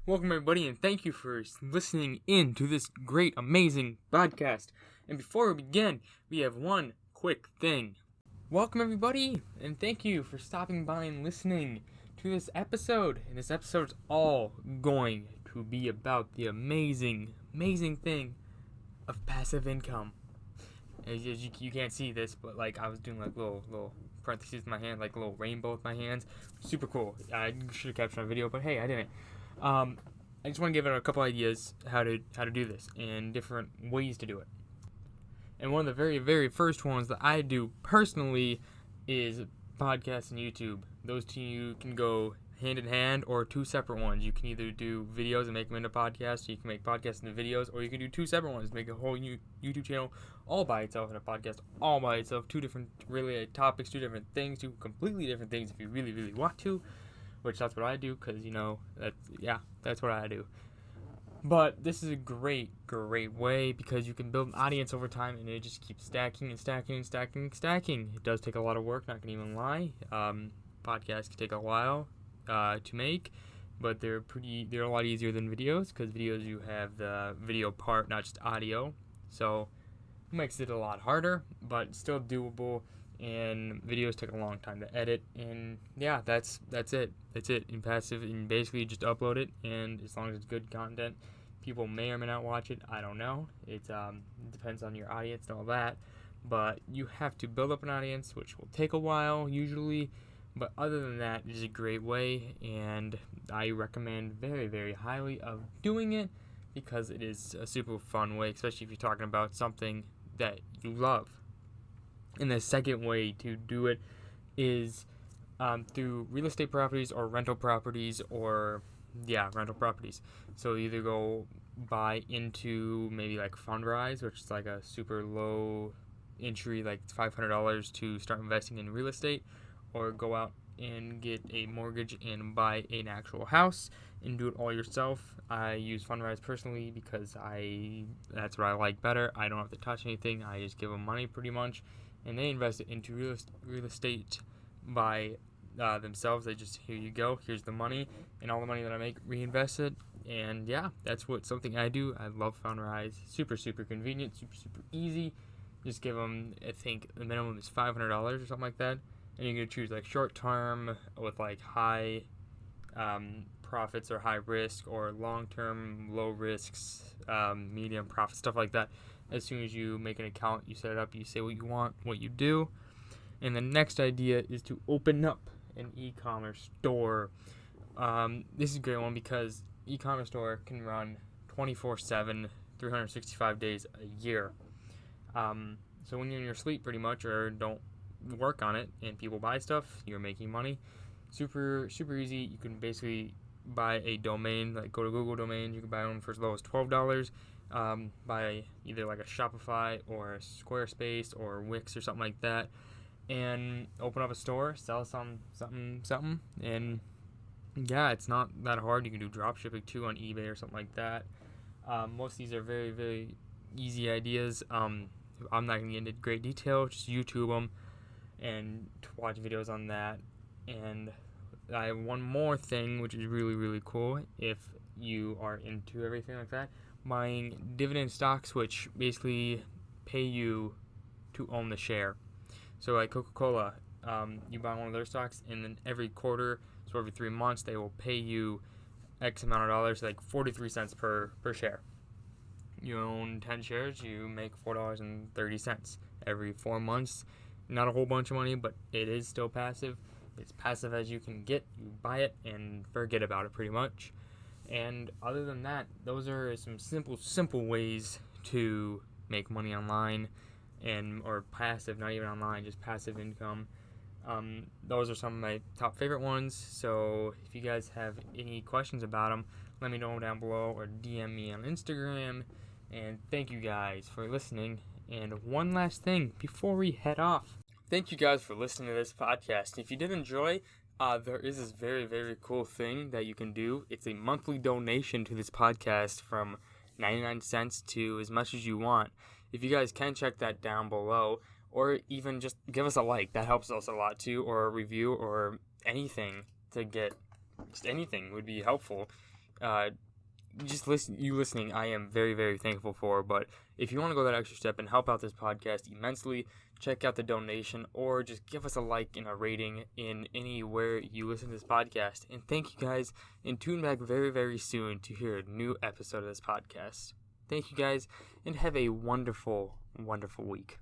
Welcome, everybody, and thank you for listening in to this great, amazing podcast. And before we begin, we have one quick thing. Welcome, everybody, and thank you for stopping by and listening to this episode. And this episode's all going to be about the amazing thing of passive income. As you can't see this, but I was doing little parentheses in my hand, like a little rainbow with my hands. Super cool. I should have captured on video, but hey, I didn't. I just want to give it a couple ideas how to do this and different ways to do it. And one of the very, very first ones that I do personally is podcasts and YouTube. Those two can go hand in hand, or two separate ones. You can either do videos and make them into podcasts, you can make podcasts into videos, or you can do two separate ones, make a whole YouTube channel all by itself and a podcast all by itself. Two different related topics, two different things, two completely different things if you really, really want to. Which that's what I do, because that's what I do. But this is a great way, because you can build an audience over time, and it just keeps stacking. It does take a lot of work, not gonna even lie. Podcasts can take a while to make, but they're a lot easier than videos, because videos you have the video part, not just audio, so it makes it a lot harder, but still doable. And videos take a long time to edit, and yeah, that's it in passive, and basically just upload it, and as long as it's good content, people may or may not watch it. I don't know, it depends on your audience and all that, but you have to build up an audience, which will take a while usually, but other than that, it is a great way, and I recommend very, very highly of doing it, because it is a super fun way, especially if you're talking about something that you love. And the second way to do it is through real estate properties or rental properties, rental properties. So either go buy into maybe like Fundrise, which is like a super low entry, like $500 to start investing in real estate, or go out and get a mortgage and buy an actual house and do it all yourself. I use Fundrise personally because that's what I like better. I don't have to touch anything. I just give them money pretty much, and they invest it into real estate by themselves. They just, here you go, here's the money, and all the money that I make, reinvest it. And yeah, that's something I do. I love Fundrise. Super convenient, super easy. Just give them, I think the minimum is $500 or something like that, and you can choose like short term with like high profits or high risk, or long term low risks, medium profit, stuff like that. As soon as you make an account, you set it up, you say what you want, what you do. And the next idea is to open up an e-commerce store. This is a great one, because e-commerce store can run 24/7, 365 days a year. So when you're in your sleep pretty much, or don't work on it, and people buy stuff, you're making money. Super easy. You can basically buy a domain, like go to Google Domains, you can buy one for as low as $12. Buy either like a Shopify or a Squarespace or Wix or something like that, and open up a store, sell something, and yeah, it's not that hard. You can do drop shipping too on eBay or something like that. Most of these are very, very easy ideas. I'm not going to get into great detail, just YouTube them and watch videos on that. And I have one more thing, which is really cool if you are into everything like that: buying dividend stocks, which basically pay you to own the share. So like Coca-Cola, you buy one of their stocks, and then every quarter, so every 3 months, they will pay you X amount of dollars, like 43 cents per share. You own 10 shares, you make $4.30 every 4 months. Not a whole bunch of money, but it is still passive. It's passive as you can get. You buy it and forget about it pretty much. And other than that, those are some simple ways to make money online, or passive, not even online, just passive income. Those are some of my top favorite ones. So if you guys have any questions about them, let me know down below, or DM me on Instagram. And thank you guys for listening. And one last thing before we head off. Thank you guys for listening to this podcast. If you did enjoy, there is this very cool thing that you can do. It's a monthly donation to this podcast from 99 cents to as much as you want. If you guys can, check that down below, or even just give us a like. That helps us a lot too, or a review, or anything to get, just anything would be helpful. just listening, I am very, very thankful for. But if you want to go that extra step and help out this podcast immensely, check out the donation or just give us a like and a rating in anywhere you listen to this podcast. And thank you guys, and tune back very, very soon to hear a new episode of this podcast. Thank you guys, and have a wonderful, wonderful week.